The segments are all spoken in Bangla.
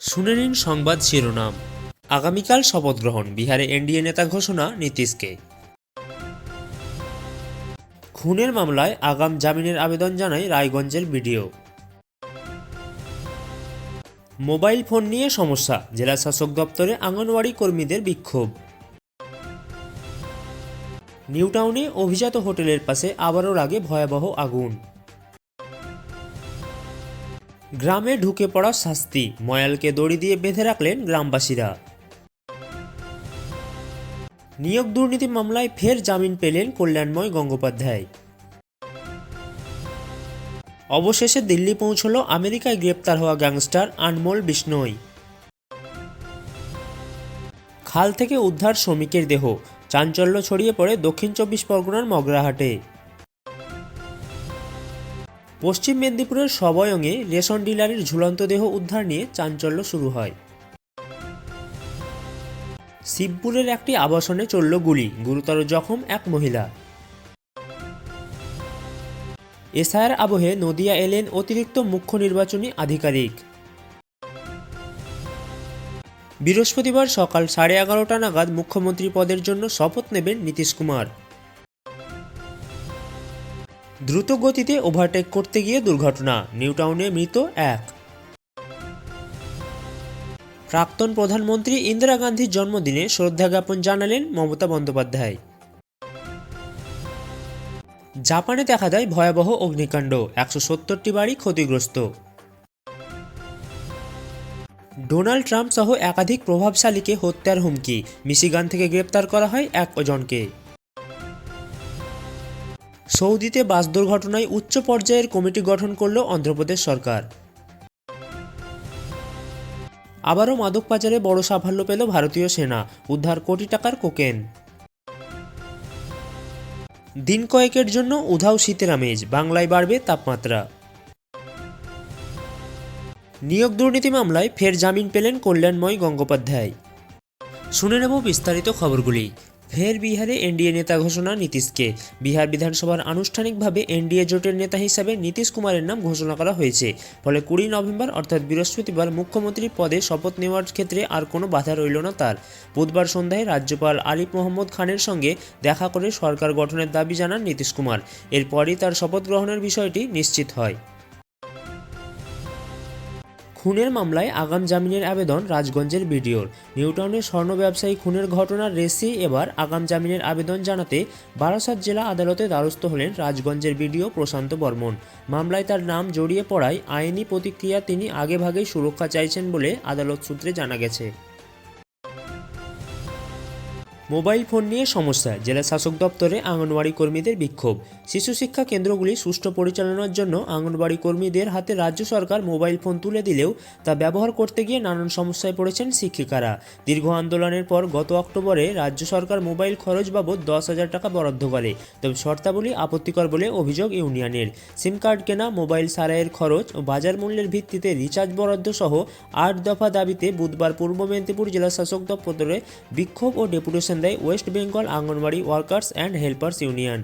শুনে নিন সংবাদ শিরোনাম। আগামীকাল শপথ গ্রহণ, বিহারে এনডিএ নেতা ঘোষণা নীতীশকে। খুনের মামলায় আগাম জামিনের আবেদন জানায় রায়গঞ্জের বিডিও। মোবাইল ফোন নিয়ে সমস্যা, জেলা শাসক দপ্তরে আঙ্গনওয়াড়ি কর্মীদের বিক্ষোভ। নিউ টাউনে অভিজাত হোটেলের পাশে আবারও লাগে ভয়াবহ আগুন। গ্রামে ঢুকে পড়া শাস্তি, ময়ালকে দড়ি দিয়ে বেঁধে রাখলেন গ্রামবাসীরা। নিয়োগ দুর্নীতি মামলায় ফের জামিন পেলেন কল্যাণময় গঙ্গোপাধ্যায়। অবশেষে দিল্লি পৌঁছল আমেরিকায় গ্রেপ্তার হওয়া গ্যাংস্টার আনমোল বিষ্ণোই। খাল থেকে উদ্ধার শ্রমিকের দেহ, চাঞ্চল্য ছড়িয়ে পড়ে দক্ষিণ 24 পরগনার মগরাহাটে। পশ্চিম মেদিনীপুরের সবয়ঙে রেশন ডিলারের ঝুলন্ত দেহ উদ্ধার নিয়ে চাঞ্চল্য শুরু হয়। শিবপুরের একটি আবাসনে চলল গুলি, গুরুতর জখম এক মহিলা। এসআইআর আবহে নদিয়া এলেন অতিরিক্ত মুখ্য নির্বাচনী আধিকারিক। বৃহস্পতিবার সকাল 11:30 নাগাদ মুখ্যমন্ত্রী পদের জন্য শপথ নেবেন নীতীশ কুমার। দ্রুত গতিতে ওভারটেক করতে গিয়ে দুর্ঘটনা, নিউ টাউনে মৃত এক। প্রাক্তন প্রধানমন্ত্রী ইন্দিরা গান্ধীর জন্মদিনে শ্রদ্ধা জ্ঞাপন জানালেন মমতা বন্দ্যোপাধ্যায়। জাপানে দেখা দেয় ভয়াবহ অগ্নিকাণ্ড, 170টি বাড়ি ক্ষতিগ্রস্ত। ডোনাল্ড ট্রাম্প সহ একাধিক প্রভাবশালীকে হত্যার হুমকি, মিশিগান থেকে গ্রেপ্তার করা হয় একজনকে। সৌদিতে বাস দুর্ঘটনায় উচ্চ পর্যায়ের কমিটি গঠন করল অন্ধ্রপ্রদেশ সরকার। আবারও মাদক পাচারে বড় সাফল্য পেল ভারতীয় সেনা, উদ্ধার কোটি টাকার কোকেন। দিন কয়েকের জন্য উধাও শীতের আমেজ, বাংলায় বাড়বে তাপমাত্রা। নিয়োগ দুর্নীতি মামলায় ফের জামিন পেলেন কল্যাণময় গঙ্গোপাধ্যায়। শুনে নেব বিস্তারিত খবরগুলি। ফের বিহারে এনডিএ নেতা ঘোষণা নীতীশকে। বিহার বিধানসভার আনুষ্ঠানিকভাবে এনডিএ জোটের নেতা হিসাবে নীতীশ কুমারের নাম ঘোষণা করা হয়েছে। ফলে 20 নভেম্বর অর্থাৎ বৃহস্পতিবার মুখ্যমন্ত্রী পদে শপথ নেওয়ার ক্ষেত্রে আর কোনো বাধা রইল না তার। বুধবার সন্ধ্যায় রাজ্যপাল আরিফ মোহাম্মদ খানের সঙ্গে দেখা করে সরকার গঠনের দাবি জানান নীতীশ কুমার। এরপরই তার শপথ গ্রহণের বিষয়টি নিশ্চিত হয়। খুনের মামলায় আগাম জামিনের আবেদন রাজগঞ্জের বিডিওর। নিউটাউনের স্বর্ণ ব্যবসায়ী খুনের ঘটনার রেসে এবার আগাম জামিনের আবেদন জানাতে বারাসাত জেলা আদালতে দ্বারস্থ হলেন রাজগঞ্জের বিডিও প্রশান্ত বর্মন। মামলায় তার নাম জড়িয়ে পড়ায় আইনি প্রতিক্রিয়া তিনি আগেভাগেই সুরক্ষা চাইছেন বলে আদালত সূত্রে জানা গেছে। মোবাইল ফোন নিয়ে সমস্যা, জেলা শাসক দপ্তরে আঙ্গনওয়াড়ি কর্মীদের বিক্ষোভ। শিশু শিক্ষা কেন্দ্রগুলি সুষ্ঠু পরিচালনার জন্য আঙ্গনওয়াড়ি কর্মীদের হাতে রাজ্য সরকার মোবাইল ফোন তুলে দিলেও তা ব্যবহার করতে গিয়ে নানান সমস্যায় পড়েছেন শিক্ষিকারা। দীর্ঘ আন্দোলনের পর গত অক্টোবরে রাজ্য সরকার মোবাইল খরচ বাবদ 10,000 টাকা বরাদ্দ করে, তবে শর্তাবলী আপত্তিকর বলে অভিযোগ ইউনিয়নের। সিম কার্ড কেনা, মোবাইল সারাইয়ের খরচ ও বাজার মূল্যের ভিত্তিতে রিচার্জ বরাদ্দ সহ 8 দফা দাবিতে বুধবার পূর্ব মেদিনীপুর জেলা শাসক দপ্তরে বিক্ষোভ ও ডেপুটেশন দেয় West Bengal anganwadi workers and helpers union.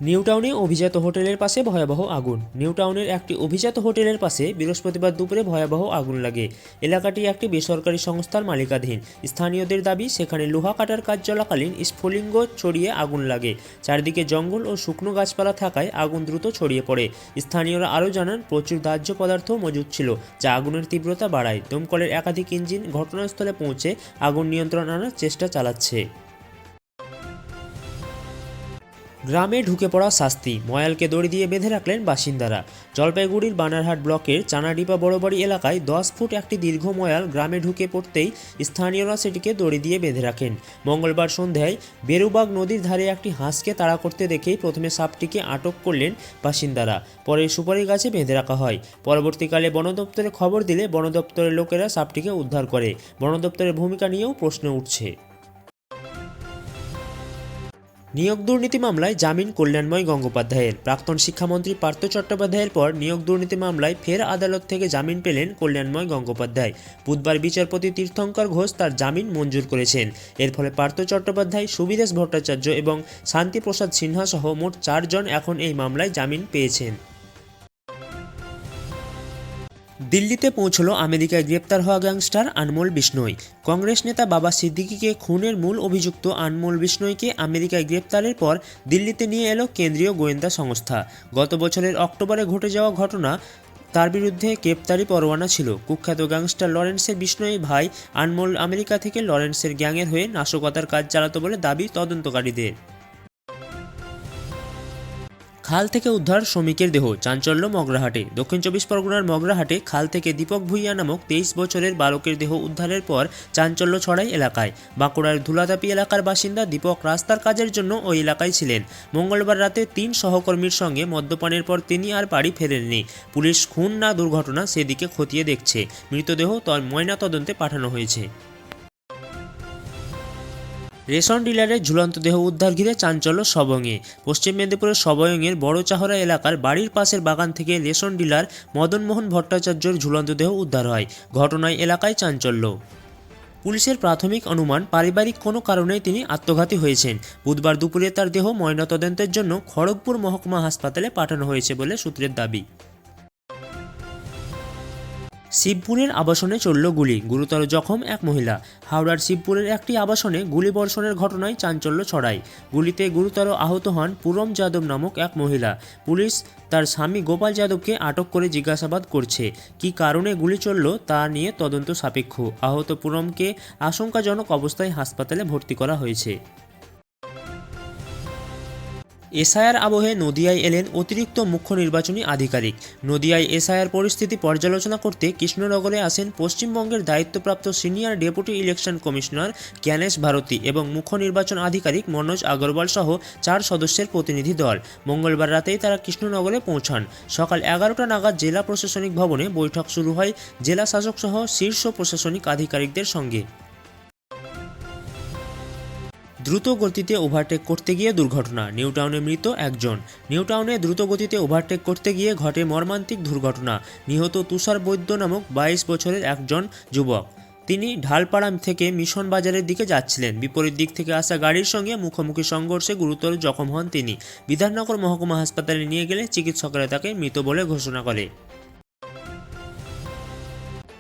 New টাউনে অভিজাত হোটেলের পাশে ভয়াবহ আগুন। নিউ টাউনের একটি অভিজাত হোটেলের পাশে বৃহস্পতিবার দুপুরে ভয়াবহ আগুন লাগে। এলাকাটি একটি বেসরকারি সংস্থার মালিকাধীন। স্থানীয়দের দাবি, সেখানে লোহা কাটার কাজ চলাকালীন স্ফুলিঙ্গ ছড়িয়ে আগুন লাগে। চারদিকে জঙ্গল ও শুকনো গাছপালা থাকায় আগুন দ্রুত ছড়িয়ে পড়ে। স্থানীয়রা আরও জানান, প্রচুর দাহ্য পদার্থ মজুদ ছিল, যা আগুনের তীব্রতা বাড়ায়। দমকলের একাধিক ইঞ্জিন ঘটনাস্থলে পৌঁছে আগুন নিয়ন্ত্রণ আনার চেষ্টা চালাচ্ছে। গ্রামে ঢুকে পড়া শাস্তি, ময়ালকে দড়ি দিয়ে বেঁধে রাখলেন বাসিন্দারা। জলপাইগুড়ির বানারহাট ব্লকের চানাডিপা বড়বাড়ি এলাকায় 10 ফুট একটি দীর্ঘ ময়াল গ্রামে ঢুকে পড়তেই স্থানীয়রা সেটিকে দড়ি দিয়ে বেঁধে রাখেন। মঙ্গলবার সন্ধ্যায় বেরুবাগ নদীর ধারে একটি হাঁসকে তাড়া করতে দেখেই প্রথমে সাপটিকে আটক করলেন বাসিন্দারা, পরে সুপারি গাছে বেঁধে রাখা হয়। পরবর্তীকালে বন দপ্তরে খবর দিলে বন দপ্তরের লোকেরা সাপটিকে উদ্ধার করে। বন দপ্তরের ভূমিকা নিয়েও প্রশ্ন উঠছে। নিয়োগ দুর্নীতি মামলায় জামিন কল্যাণময় গঙ্গোপাধ্যায়ের। প্রাক্তন শিক্ষামন্ত্রী পার্থ চট্টোপাধ্যায়ের পর নিয়োগ দুর্নীতি মামলায় ফের আদালত থেকে জামিন পেলেন কল্যাণময় গঙ্গোপাধ্যায়। বুধবার বিচারপতি তীর্থঙ্কর ঘোষ তার জামিন মঞ্জুর করেছেন। এর ফলে পার্থ চট্টোপাধ্যায়, সুবিদেশ ভট্টাচার্য এবং শান্তিপ্রসাদ সিনহা সহ মোট 4 জন এখন এই মামলায় জামিন পেয়েছেন। দিল্লিতে পৌঁছলো আমেরিকায় গ্রেপ্তার হওয়া গ্যাংস্টার আনমোল বিষ্ণোই। কংগ্রেস নেতা বাবা সিদ্দিকীকে খুনের মূল অভিযুক্ত আনমোল বিষ্ণোইকে আমেরিকায় গ্রেপ্তারের পর দিল্লিতে নিয়ে এলো কেন্দ্রীয় গোয়েন্দা সংস্থা। গত বছরের অক্টোবরে ঘটে যাওয়া ঘটনা তার বিরুদ্ধে গ্রেপ্তারি পরোয়ানা ছিল। কুখ্যাত গ্যাংস্টার লরেন্সের বিষ্ণোই ভাই আনমোল আমেরিকা থেকে লরেন্সের গ্যাংয়ের হয়ে নাশকতার কাজ চালাতো বলে দাবি তদন্তকারীদের। খাল থেকে উদ্ধার শ্রমিকের দেহ, চাঞ্চল্য মগরাহাটে। দক্ষিণ 24 পরগনার মগরাহাটে খাল থেকে দীপক ভুইয়া নামক 23 বছরের বালকের দেহ উদ্ধারের পর চাঞ্চল্য ছড়ায় এলাকায়। বাঁকুড়ার ধুলাধাপি এলাকার বাসিন্দা দীপক রাস্তার কাজের জন্য ওই এলাকায় ছিলেন। মঙ্গলবার রাতে 3 সহকর্মীর সঙ্গে মদ্যপানের পর তিনি আর বাড়ি ফেরেননি। পুলিশ খুন না দুর্ঘটনা সেদিকে খতিয়ে দেখছে। মৃতদেহ ময়নাতদন্তে পাঠানো হয়েছে। রেশন ডিলারের ঝুলন্ত দেহ উদ্ধার ঘিরে চাঞ্চল্য সবংয়ে। পশ্চিম মেদিনীপুরের সবংয়ের বড় চাহরা এলাকার বাড়ির পাশের বাগান থেকে রেশন ডিলার মদনমোহন ভট্টাচার্যের ঝুলন্ত দেহ উদ্ধার হয়। ঘটনায় এলাকায় চাঞ্চল্য। পুলিশের প্রাথমিক অনুমান পারিবারিক কোনো কারণেই তিনি আত্মঘাতী হয়েছেন। বুধবার দুপুরে তার দেহ ময়নাতদন্তের জন্য খড়গপুর মহকুমা হাসপাতালে পাঠানো হয়েছে বলে সূত্রের দাবি। শিবপুরের আবাসনে চলল গুলি, গুরুতর জখম এক মহিলা। হাওড়ার শিবপুরের একটি আবাসনে গুলিবর্ষণের ঘটনায় চাঞ্চল্য ছড়ায়। গুলিতে গুরুতর আহত হন পুরম যাদব নামক এক মহিলা। পুলিশ তার স্বামী গোপাল যাদবকে আটক করে জিজ্ঞাসাবাদ করছে। কী কারণে গুলি চলল তা নিয়ে তদন্ত সাপেক্ষ। আহত পুরমকে আশঙ্কাজনক অবস্থায় হাসপাতালে ভর্তি করা হয়েছে। এসআইআর আবহে নদিয়ায় এলেন অতিরিক্ত মুখ্য নির্বাচনী আধিকারিক। নদিয়ায় এসআইআর পরিস্থিতি পর্যালোচনা করতে কৃষ্ণনগরে আসেন পশ্চিমবঙ্গের দায়িত্বপ্রাপ্ত senior deputy election commissioner Gyanesh Bharti এবং মুখ্য নির্বাচন আধিকারিক মনোজ আগরওয়াল সহ 4 সদস্যের প্রতিনিধি দল। মঙ্গলবার রাতেই তারা কৃষ্ণনগরে পৌঁছান। সকাল 11টা নাগাদ জেলা প্রশাসনিক ভবনে বৈঠক শুরু হয় জেলা শাসক সহ শীর্ষ প্রশাসনিক আধিকারিকদের সঙ্গে। দ্রুত গতিতে ওভারটেক করতে গিয়ে দুর্ঘটনা, নিউটাউনে মৃত একজন। নিউটাউনে দ্রুত গতিতে ওভারটেক করতে গিয়ে ঘটে মর্মান্তিক দুর্ঘটনা। নিহত তুষার বৈদ্য নামক 22 বছরের একজন যুবক। তিনি ঢালপাড়া থেকে মিশন বাজারের দিকে যাচ্ছিলেন। বিপরীত দিক থেকে আসা গাড়ির সঙ্গে মুখোমুখি সংঘর্ষে গুরুতর জখম হন তিনি। বিধাননগর মহকুমা হাসপাতালে নিয়ে গেলে চিকিৎসকেরা তাকে মৃত বলে ঘোষণা করে।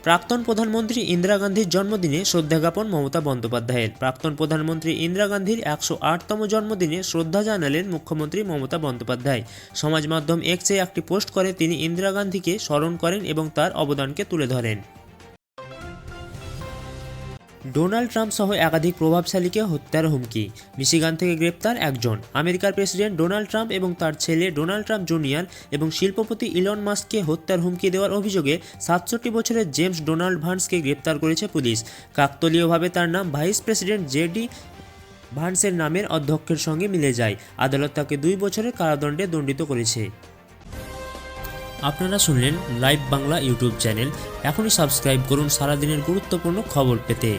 প্রাক্তন প্রধানমন্ত্রী ইন্দিরা গান্ধীর জন্মদিনে শ্রদ্ধা জ্ঞাপন মমতা বন্দ্যোপাধ্যায়ের। প্রাক্তন প্রধানমন্ত্রী ইন্দিরা গান্ধীর 108তম জন্মদিনে শ্রদ্ধা জানালেন মুখ্যমন্ত্রী মমতা বন্দ্যোপাধ্যায়। সমাজ মাধ্যম এক্সে একটি পোস্ট করে তিনি ইন্দিরা গান্ধীকে স্মরণ করেন এবং তার অবদানকে তুলে ধরেন। ডোনাল্ড ট্রাম্প সহ একাধিক প্রভাবশালীকে হত্যার হুমকি, মিশিগান থেকে গ্রেপ্তার একজন। আমেরিকার প্রেসিডেন্ট ডোনাল্ড ট্রাম্প এবং তার ছেলে ডোনাল্ড ট্রাম্প জুনিয়র এবং শিল্পপতি ইলন মাস্ককে হত্যার হুমকি দেওয়ার অভিযোগে 67 বছরের জেমস ডোনাল্ড ভান্সকে গ্রেপ্তার করেছে পুলিশ। কাকতালীয়ভাবে তার নাম ভাইস প্রেসিডেন্ট জেডি ভান্সের নামের অধ্যক্ষের সঙ্গে মিলে যায়। আদালত তাকে 2 বছরের কারাদণ্ডে দণ্ডিত করেছে। আপনারা শুনলেন লাইভ বাংলা ইউটিউব চ্যানেল। এখনই সাবস্ক্রাইব করুন সারাদিনের গুরুত্বপূর্ণ খবর পেতে।